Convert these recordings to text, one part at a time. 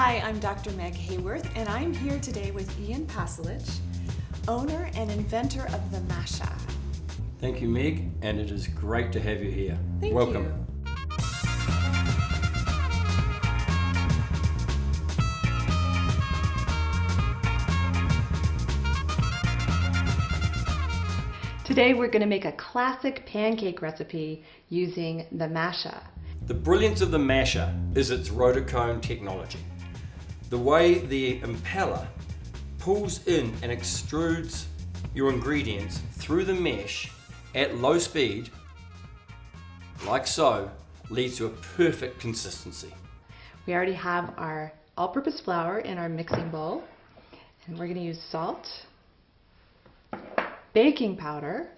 Hi, I'm Dr. Meg Hayworth, and I'm here today with Ian Pasalic, owner and inventor of the MASHA. Thank you, Meg, and it is great to have you here. Thank Welcome. you. Today we're going to make a classic pancake recipe using the MASHA. The brilliance of the MASHA is its rotocone technology. The way the impeller pulls in and extrudes your ingredients through the mesh at low speed, like so, leads to a perfect consistency. We already have our all-purpose flour in our mixing bowl, and we're going to use salt, baking powder,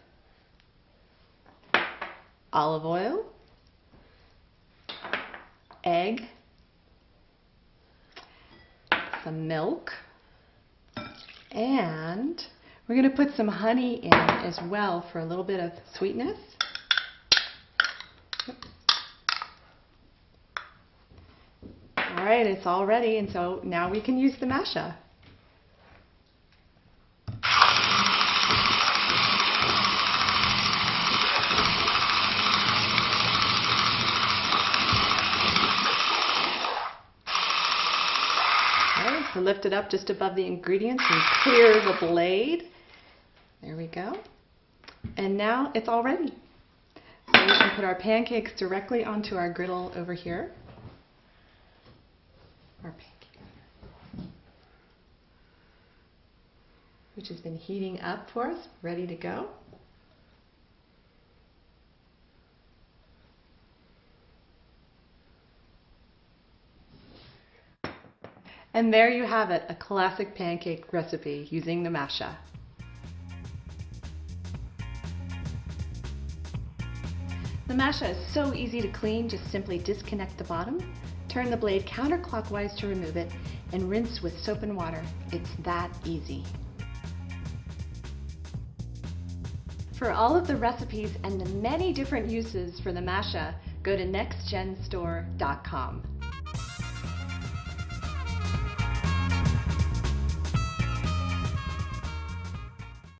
olive oil, egg, some milk, and we're going to put some honey in as well for a little bit of sweetness. All right, it's all ready, and so now we can use the MASHA. So lift it up just above the ingredients and clear the blade. There we go. And now it's all ready. So we can put our pancakes directly onto our griddle over here. Our pancake, which has been heating up for us, ready to go. And there you have it, a classic pancake recipe using the MASHA. The MASHA is so easy to clean, just simply disconnect the bottom, turn the blade counterclockwise to remove it, and rinse with soap and water. It's that easy. For all of the recipes and the many different uses for the MASHA, go to NexGenStore.com.